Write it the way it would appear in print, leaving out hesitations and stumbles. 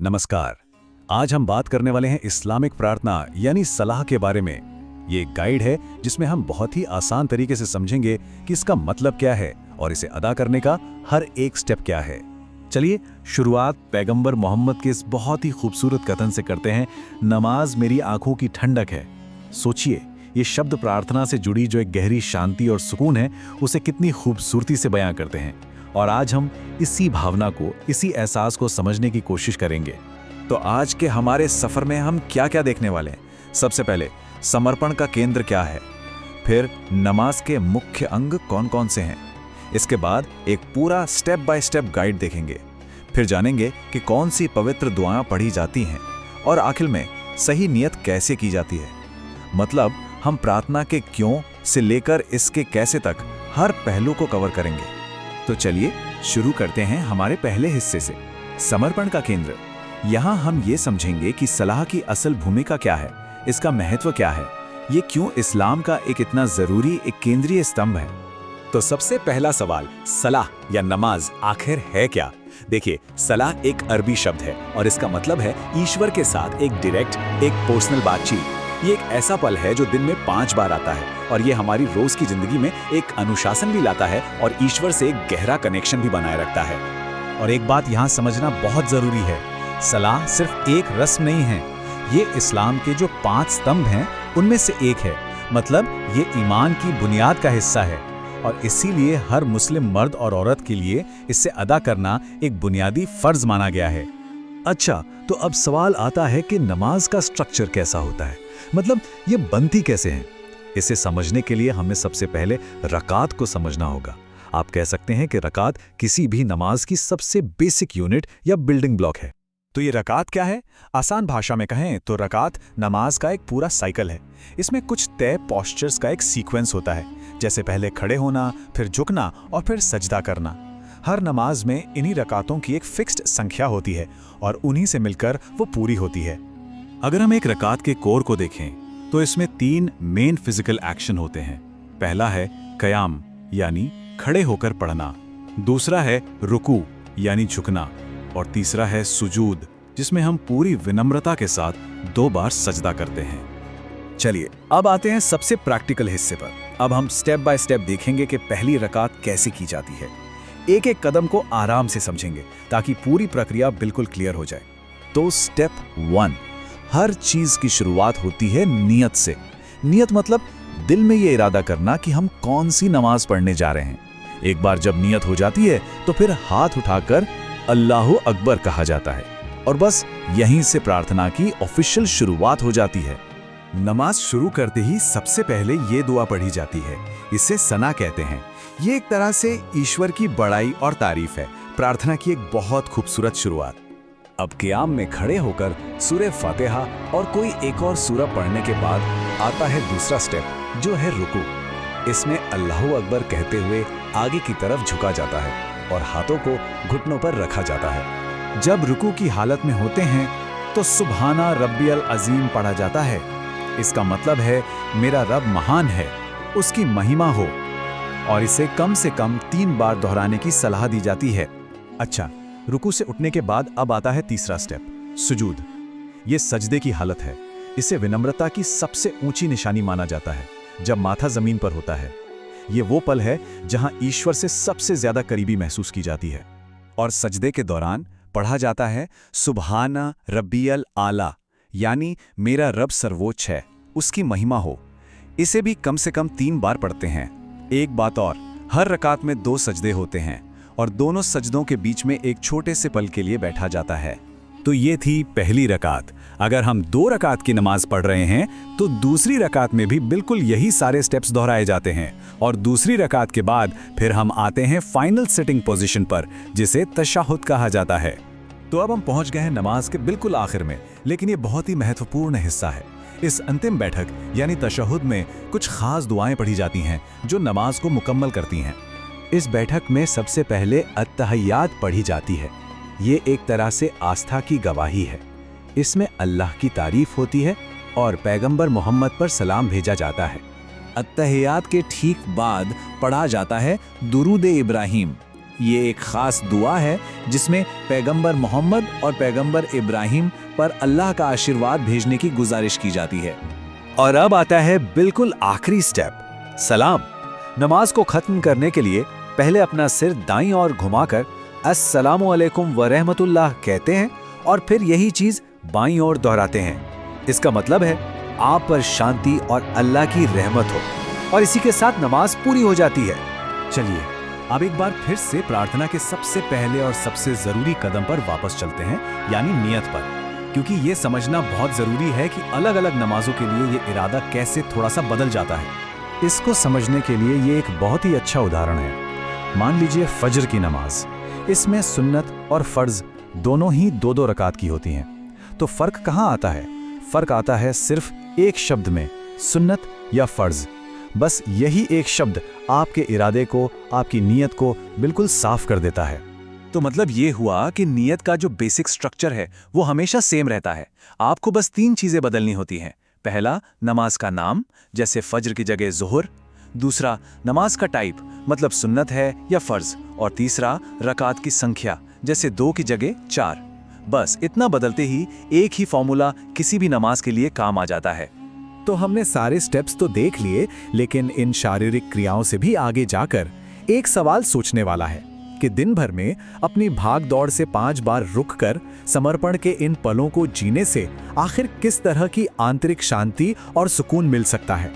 नमस्कार। आज हम बात करने वाले हैं इस्लामिक प्रार्थना यानी सलाह के बारे में। ये एक गाइड है जिसमें हम बहुत ही आसान तरीके से समझेंगे कि इसका मतलब क्या है और इसे अदा करने का हर एक स्टेप क्या है। चलिए शुरुआत पैगंबर मोहम्मद के इस बहुत ही खूबसूरत कथन से करते हैं, नमाज मेरी आंखों की ठंडक है। सोचिए, ये शब्द प्रार्थना से जुड़ी जो एक गहरी शांति और सुकून है, उसे कितनी खूबसूरती से बयां करते हैं। और आज हम इसी भावना को, इसी एहसास को समझने की कोशिश करेंगे। तो आज के हमारे सफर में हम क्या क्या देखने वाले हैं? सबसे पहले समर्पण का केंद्र क्या है, फिर नमाज के मुख्य अंग कौन कौन से हैं, इसके बाद एक पूरा स्टेप बाय स्टेप गाइड देखेंगे, फिर जानेंगे कि कौन सी पवित्र दुआएं पढ़ी जाती हैं और आखिर में सही नियत कैसे की जाती है। मतलब हम प्रार्थना के क्यों से लेकर इसके कैसे तक हर पहलू को कवर करेंगे। तो चलिए शुरू करते हैं हमारे पहले हिस्से से, समर्पण का केंद्र। यहाँ हम ये समझेंगे कि सलाह की असल भूमिका क्या है, इसका महत्व क्या है, ये क्यों इस्लाम का एक इतना जरूरी एक केंद्रीय स्तंभ है। तो सबसे पहला सवाल, सलाह या नमाज आखिर है क्या? देखिए, सलाह एक अरबी शब्द है और इसका मतलब है ईश्वर के साथ एक डायरेक्ट, एक पर्सनल बातचीत। ये एक ऐसा पल है जो दिन में 5 बार आता है और ये हमारी रोज की जिंदगी में एक अनुशासन भी लाता है और ईश्वर से एक गहरा कनेक्शन भी बनाए रखता है। और एक बात यहाँ समझना बहुत जरूरी है, सलाह सिर्फ एक रस्म नहीं है, ये इस्लाम के जो 5 स्तंभ हैं उनमें से एक है। मतलब ये ईमान की बुनियाद का हिस्सा है और इसीलिए हर मुस्लिम मर्द और औरत के लिए इसे अदा करना एक बुनियादी फर्ज माना गया है। अच्छा, तो अब सवाल आता है कि नमाज का स्ट्रक्चर कैसा होता है, मतलब ये बनती कैसे है। इसे समझने के लिए हमें सबसे पहले रकात को समझना होगा। आप कह सकते हैं कि रकात किसी भी नमाज की सबसे बेसिक यूनिट या बिल्डिंग ब्लॉक है। तो ये रकात क्या है? आसान भाषा में कहें तो रकात नमाज का एक पूरा साइकिल है। इसमें कुछ तय पोस्चर्स का एक सीक्वेंस होता है, जैसे पहले खड़े होना, फिर झुकना और फिर सजदा करना। हर नमाज में इन्हीं रकातों की एक फिक्स्ड संख्या होती है और उन्हीं से मिलकर वो पूरी होती है। अगर हम एक रकात के कोर को देखें तो इसमें 3 मेन फिजिकल एक्शन होते हैं। पहला है कयाम यानी खड़े होकर पढ़ना, दूसरा है रुकू यानी झुकना और तीसरा है सुजूद, जिसमें हम पूरी विनम्रता के साथ 2 बार सजदा करते हैं। चलिए अब आते हैं सबसे प्रैक्टिकल हिस्से पर। अब हम स्टेप बाय स्टेप देखेंगे कि पहली रकात कैसे की जाती है। एक एक कदम को आराम से समझेंगे ताकि पूरी प्रक्रिया बिल्कुल क्लियर हो जाए। तो स्टेप 1, हर चीज की शुरुआत होती है नियत से। नियत मतलब दिल में ये इरादा करना कि हम कौन सी नमाज पढ़ने जा रहे हैं। एक बार जब नियत हो जाती है तो फिर हाथ उठाकर अल्लाहु अकबर कहा जाता है और बस यहीं से प्रार्थना की ऑफिशियल शुरुआत हो जाती है। नमाज शुरू करते ही सबसे पहले ये दुआ पढ़ी जाती है, इसे सना कहते हैं। ये एक तरह से ईश्वर की बड़ाई और तारीफ है, प्रार्थना की एक बहुत खूबसूरत शुरुआत। अब क़ियाम में खड़े होकर सूरह फातिहा और कोई एक और सूरा पढ़ने के बाद आता है दूसरा स्टेप, जो है रुकू। इसमें अल्लाहु अकबर कहते हुए आगे की तरफ झुका जाता है और हाथों को घुटनों पर रखा जाता है। जब रुकू की हालत में होते हैं तो सुबहाना रब्बियल अजीम पढ़ा जाता है। इसका मतलब है मेरा रब महान है, उसकी महिमा हो, और इसे कम से कम 3 बार दोहराने की सलाह दी जाती है। अच्छा, रुकू से उठने के बाद अब आता है तीसरा स्टेप, सुजूद। ये सजदे की हालत है। इसे विनम्रता की सबसे ऊंची निशानी माना जाता है। जब माथा जमीन पर होता है, ये वो पल है जहां ईश्वर से सबसे ज्यादा करीबी महसूस की जाती है। और सजदे के दौरान पढ़ा जाता है सुबहाना रब्बियल आला, यानी मेरा रब सर्वोच्च है, उसकी महिमा हो। इसे भी कम से कम 3 बार पढ़ते हैं। एक बात और, हर रकात में 2 सजदे होते हैं और दोनों सजदों के बीच में एक छोटे से पल के लिए बैठा जाता है। तो ये थी पहली रकात। अगर हम 2 रकात की नमाज पढ़ रहे हैं तो दूसरी रकात में भी बिल्कुल यही सारे स्टेप्स दोहराए जाते हैं और दूसरी रकात के बाद फिर हम आते हैं फाइनल सिटिंग पोजीशन पर, जिसे तशहुद कहा जाता है। तो अब हम पहुंच गए हैं नमाज के बिल्कुल आखिर में, लेकिन ये बहुत ही महत्वपूर्ण हिस्सा है। इस अंतिम बैठक यानी तशहुद में कुछ खास दुआएं पढ़ी जाती हैं जो नमाज को मुकम्मल करती हैं। इस बैठक में सबसे पहले अत्तहियात पढ़ी जाती है। ये एक तरह से आस्था की गवाही है। इसमें अल्लाह की तारीफ होती है और पैगंबर मोहम्मद पर सलाम भेजा जाता है। अत्तहियात के ठीक बाद पढ़ा जाता है दुरूद इब्राहिम। ये एक खास दुआ है जिसमें पैगंबर मोहम्मद और पैगंबर इब्राहिम पर अल्लाह का आशीर्वाद भेजने की गुजारिश की जाती है। और अब आता है बिल्कुल आखिरी स्टेप, सलाम। नमाज को खत्म करने के लिए पहले अपना सिर दाईं ओर घुमाकर अस्सलामु अलैकुम व रहमतुल्लाह कहते हैं और फिर यही चीज बाईं ओर दोहराते हैं। इसका मतलब है आप पर शांति और अल्लाह की रहमत हो, और इसी के साथ नमाज पूरी हो जाती है। चलिए अब एक बार फिर से प्रार्थना के सबसे पहले और सबसे जरूरी कदम पर वापस चलते हैं, यानी नियत पर, क्योंकि ये समझना बहुत जरूरी है कि अलग अलग नमाजों के लिए ये इरादा कैसे थोड़ा सा बदल जाता है। इसको समझने के लिए ये एक बहुत ही अच्छा उदाहरण है। मान लीजिए फजर की नमाज, इसमें सुन्नत और फर्ज दोनों ही 2-2 रकात की होती हैं। तो फर्क कहाँ आता है? फर्क आता है सिर्फ एक शब्द में, सुन्नत या फर्ज। बस यही एक शब्द आपके इरादे को, आपकी नीयत को बिल्कुल साफ कर देता है। तो मतलब ये हुआ कि नीयत का जो बेसिक स्ट्रक्चर है वो हमेशा सेम रहता है। आपको बस 3 चीजें बदलनी होती हैं। पहला, नमाज का नाम, जैसे फज्र की जगह ज़ोहर। दूसरा, नमाज का टाइप, मतलब सुन्नत है या फर्ज। और तीसरा, रकात की संख्या, जैसे 2 की जगह 4। बस इतना बदलते ही एक ही फॉर्मूला किसी भी नमाज के लिए काम आ जाता है। तो हमने सारे स्टेप्स तो देख लिए, लेकिन इन शारीरिक क्रियाओं से भी आगे जाकर एक सवाल सोचने वाला है कि दिन भर में अपनी भाग दौड़ से 5 बार रुककर समर्पण के इन पलों को जीने से आखिर किस तरह की आंतरिक शांति और सुकून मिल सकता है।